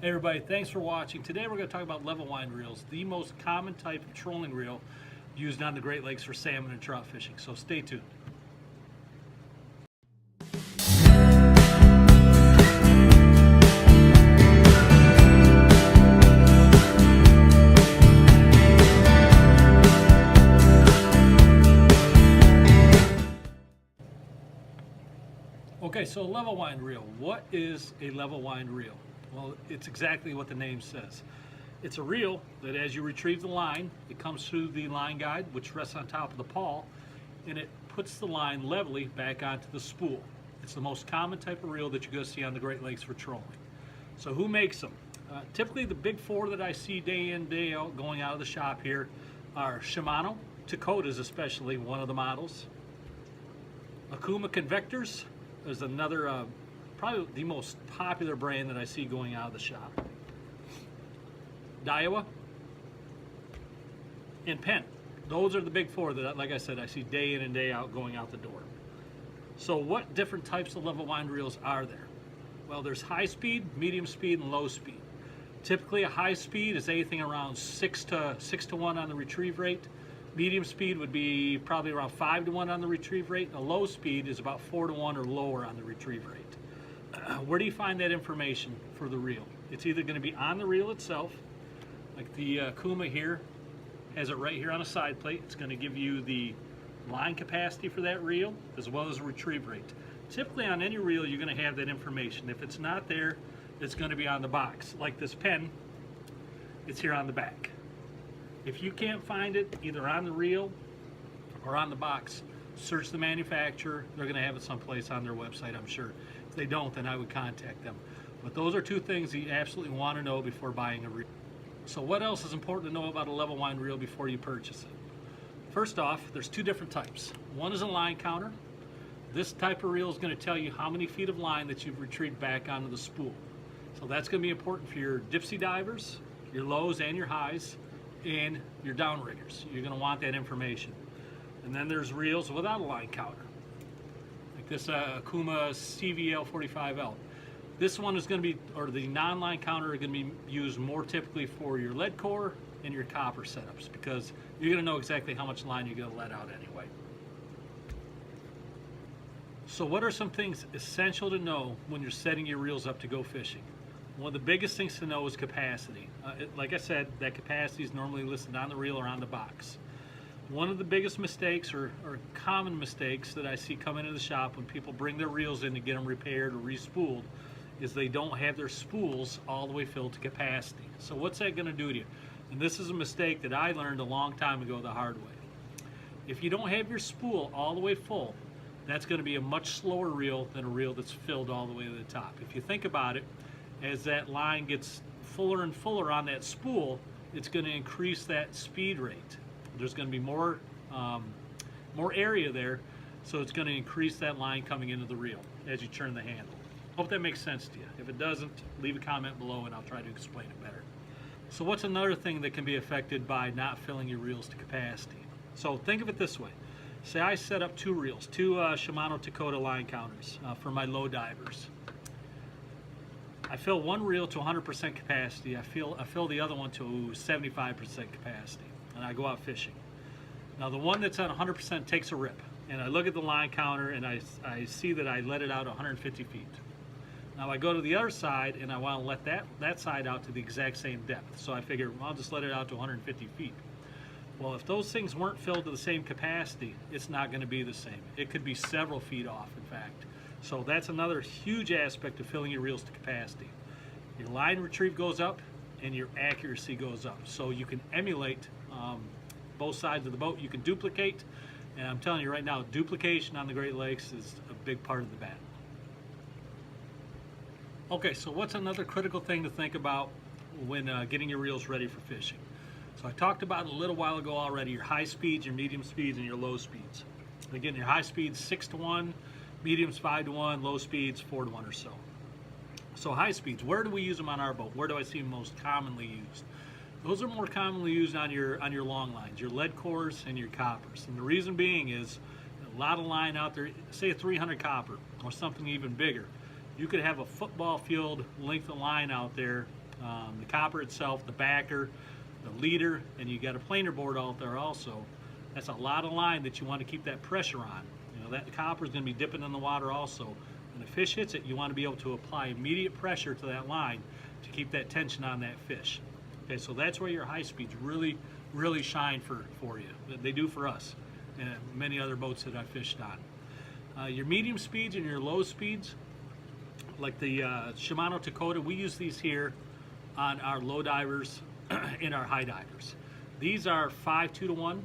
Hey everybody, thanks for watching. Today we're going to talk about level wind reels, the most common type of trolling reel used on the Great Lakes for salmon and trout fishing. So stay tuned. Okay, so a level wind reel. What is a level wind reel? Well, it's exactly what the name says. It's a reel that as you retrieve the line, it comes through the line guide, which rests on top of the pawl, and it puts the line levelly back onto the spool. It's the most common type of reel that you're going to see on the Great Lakes for trolling. So who makes them? Typically the big four that I see day in, day out going out of the shop here are Shimano, Takota's especially one of the models. Kuma Cvl is another, probably the most popular brand that I see going out of the shop. Daiwa and Penn. Those are the big four that, like I said, I see day in and day out going out the door. So what different types of level wind reels are there? Well, there's high speed, medium speed, and low speed. Typically a high speed is anything around 6 to 1 on the retrieve rate. Medium speed would be probably around 5 to 1 on the retrieve rate. A low speed is about 4 to 1 or lower on the retrieve rate. Where do you find that information for the reel? It's either going to be on the reel itself, like the Kuma here has it right here on a side plate. It's going to give you the line capacity for that reel as well as a retrieve rate. Typically on any reel you're going to have that information. If it's not there, it's going to be on the box. Like this Penn, it's here on the back. If you can't find it either on the reel or on the box, search the manufacturer. They're going to have it someplace on their website, I'm sure. If they don't, then I would contact them. But those are two things that you absolutely want to know before buying a reel. So what else is important to know about a level wind reel before you purchase it? First off, there's two different types. One is a line counter. This type of reel is going to tell you how many feet of line that you've retrieved back onto the spool. So that's going to be important for your dipsy divers, your lows and your highs, and your downriggers. You're going to want that information. And then there's reels without a line counter, like this Kuma Cvl 45L. This one is going to be, or the non-line counter are going to be used more typically for your lead core and your copper setups, because you're going to know exactly how much line you're going to let out anyway. So what are some things essential to know when you're setting your reels up to go fishing? One of the biggest things to know is capacity. Like I said, that capacity is normally listed on the reel or on the box. One of the biggest mistakes or common mistakes that I see come into the shop when people bring their reels in to get them repaired or re-spooled is they don't have their spools all the way filled to capacity. So what's that going to do to you? And this is a mistake that I learned a long time ago the hard way. If you don't have your spool all the way full, that's going to be a much slower reel than a reel that's filled all the way to the top. If you think about it, as that line gets fuller and fuller on that spool, it's going to increase that speed rate. There's going to be more area there, so it's going to increase that line coming into the reel as you turn the handle. Hope that makes sense to you. If it doesn't, leave a comment below and I'll try to explain it better. So what's another thing that can be affected by not filling your reels to capacity? So think of it this way. Say I set up two reels, two Shimano Takota line counters for my low divers. I fill one reel to 100% capacity. I fill the other one to 75% capacity, and I go out fishing. Now the one that's at 100% takes a rip, and I look at the line counter and I see that I let it out 150 feet. Now I go to the other side and I want to let that side out to the exact same depth. So I figure, well, I'll just let it out to 150 feet. Well, if those things weren't filled to the same capacity, it's not going to be the same. It could be several feet off, in fact. So that's another huge aspect of filling your reels to capacity. Your line retrieve goes up and your accuracy goes up. So you can emulate both sides of the boat. You can duplicate, and I'm telling you right now, duplication on the Great Lakes is a big part of the battle. Okay, so what's another critical thing to think about when getting your reels ready for fishing? So I talked about it a little while ago already, your high speeds, your medium speeds, and your low speeds. Again, your high speeds 6 to 1, mediums 5 to 1, low speeds 4 to 1 or so. So high speeds, where do we use them on our boat? Where do I see them most commonly used? Those are more commonly used on your long lines, your lead cores and your coppers. And the reason being is a lot of line out there, say a 300 copper or something even bigger. You could have a football field length of line out there The copper itself, the backer, the leader, and you got a planer board out there also. That's a lot of line that you want to keep that pressure on. You know, that copper is going to be dipping in the water also. When a fish hits it, you want to be able to apply immediate pressure to that line to keep that tension on that fish. Okay, so that's where your high speeds really shine for you. They do for us and many other boats that I fished on. Your medium speeds and your low speeds, like the Shimano Dakota, we use these here on our low divers and our high divers. These are 5:2-to-1.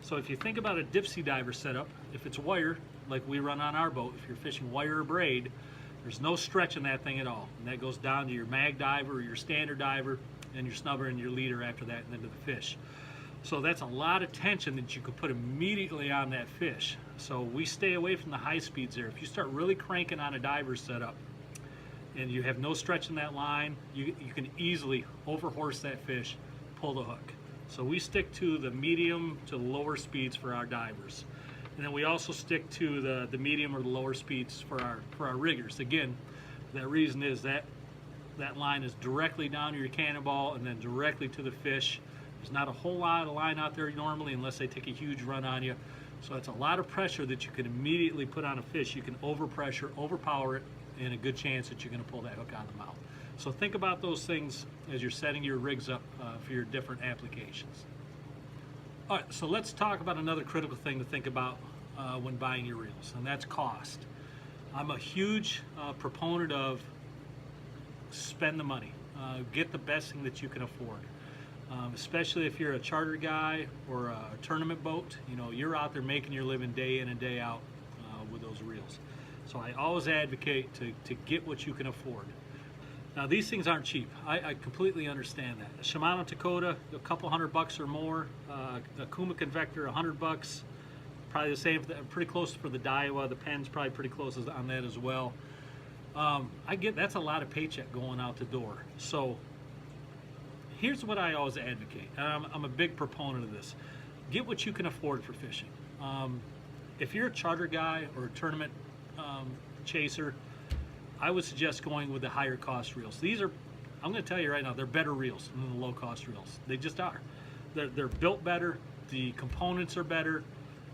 So if you think about a dip sea diver setup, if it's wire, like we run on our boat, if you're fishing wire or braid, there's no stretch in that thing at all. And that goes down to your mag diver or your standard diver and your snubber and your leader after that and then to the fish. So that's a lot of tension that you could put immediately on that fish. So we stay away from the high speeds there. If you start really cranking on a diver setup and you have no stretch in that line, you can easily overhorse that fish, pull the hook. So we stick to the medium to lower speeds for our divers. And then we also stick to the medium or the lower speeds for our riggers. Again, that reason is that line is directly down to your cannonball and then directly to the fish. There's not a whole lot of line out there normally unless they take a huge run on you. So it's a lot of pressure that you can immediately put on a fish. You can overpressure, overpower it, and a good chance that you're going to pull that hook out of the mouth. So think about those things as you're setting your rigs up for your different applications. All right, so let's talk about another critical thing to think about when buying your reels, and that's cost. I'm a huge proponent of spend the money. Get the best thing that you can afford. Especially if you're a charter guy or a tournament boat, you know, you're out there making your living day in and day out with those reels. So I always advocate to get what you can afford. Now these things aren't cheap. I completely understand that. A Shimano Dakota, a couple $100 or more. A Kuma Cvl, $100. Probably the same, pretty close for the Daiwa. The pen's probably pretty close on that as well. I get that's a lot of paycheck going out the door. So here's what I always advocate, and I'm a big proponent of this. Get what you can afford for fishing. If you're a charter guy or a tournament chaser, I would suggest going with the higher cost reels. These are, I'm going to tell you right now, they're better reels than the low cost reels. They just are. They're built better, the components are better,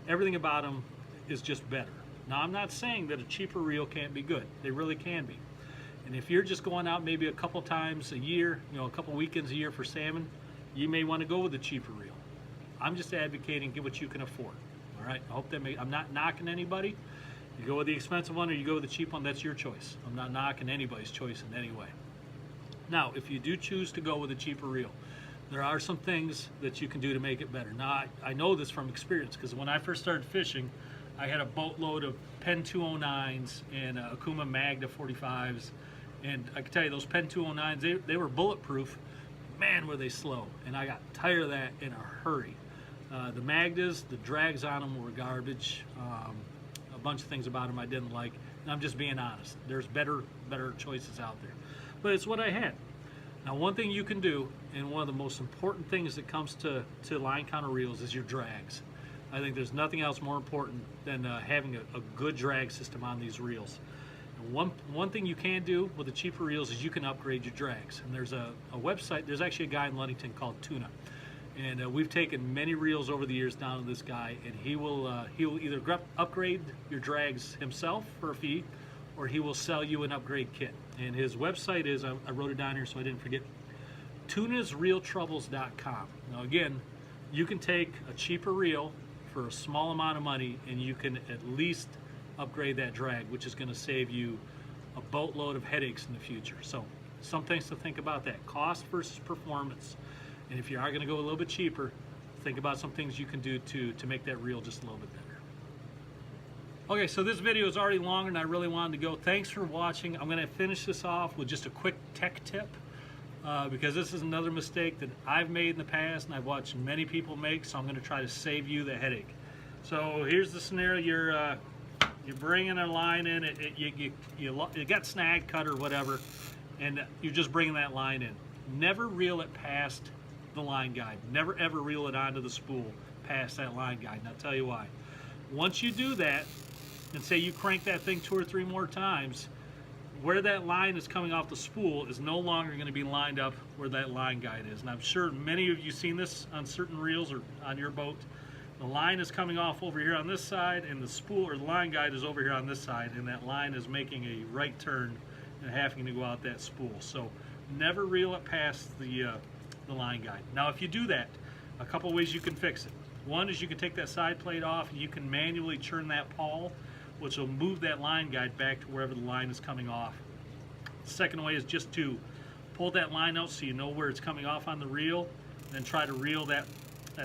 everything about them is just better. Now I'm not saying that a cheaper reel can't be good. They really can be. And if you're just going out maybe a couple times a year, you know, a couple weekends a year for salmon, you may want to go with a cheaper reel. I'm just advocating get what you can afford. All right, I hope that I'm not knocking anybody. You go with the expensive one or you go with the cheap one, that's your choice. I'm not knocking anybody's choice in any way. Now, if you do choose to go with a cheaper reel, there are some things that you can do to make it better. Now, I know this from experience because when I first started fishing, I had a boatload of Pen 209s and Kuma Magda 45s. And I can tell you, those Pen 209s, they were bulletproof. Man, were they slow. And I got tired of that in a hurry. The Magdas, the drags on them were garbage. A bunch of things about them I didn't like. And I'm just being honest. There's better choices out there. But it's what I had. Now, one thing you can do, and one of the most important things that comes to line counter reels is your drags. I think there's nothing else more important than having a good drag system on these reels. And one thing you can do with the cheaper reels is you can upgrade your drags. And there's a website, there's actually a guy in Ludington called Tuna. And we've taken many reels over the years down to this guy, and he will either upgrade your drags himself for a fee, or he will sell you an upgrade kit. And his website is, I wrote it down here so I didn't forget, tunasreeltroubles.com. Now again, you can take a cheaper reel for a small amount of money and you can at least upgrade that drag, which is going to save you a boatload of headaches in the future. So some things to think about that, cost versus performance. And if you are going to go a little bit cheaper, think about some things you can do to make that reel just a little bit better. Okay, so this video is already longer than I really wanted to go. Thanks for watching. I'm going to finish this off with just a quick tech tip because this is another mistake that I've made in the past and I've watched many people make, so I'm going to try to save you the headache. So here's the scenario. You're bringing a line in, you got snag cut or whatever, and you're just bringing that line in. Never reel it past the line guide. Never ever reel it onto the spool past that line guide, and I'll tell you why. Once you do that, and say you crank that thing 2 or 3 more times, where that line is coming off the spool is no longer going to be lined up where that line guide is. And I'm sure many of you seen this on certain reels or on your boat. The line is coming off over here on this side, and the spool or the line guide is over here on this side, and that line is making a right turn and having to go out that spool. So never reel it past the line guide. Now if you do that, a couple ways you can fix it. One is you can take that side plate off and you can manually turn that pawl, which will move that line guide back to wherever the line is coming off. The second way is just to pull that line out so you know where it's coming off on the reel, and then try to reel that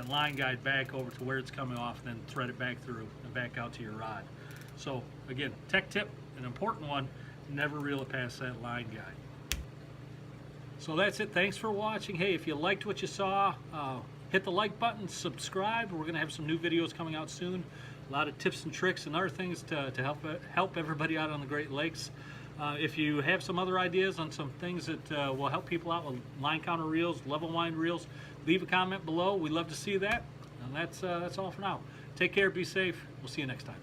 line guide back over to where it's coming off, and then thread it back through and back out to your rod. So again, tech tip, an important one, never reel it past that line guide. So that's it. Thanks for watching. Hey, if you liked what you saw, hit the like button, subscribe. We're going to have some new videos coming out soon. A lot of tips and tricks and other things to help everybody out on the Great Lakes. If you have some other ideas on some things that will help people out with line counter reels, level wind reels, leave a comment below. We'd love to see that. And that's all for now. Take care, be safe. We'll see you next time.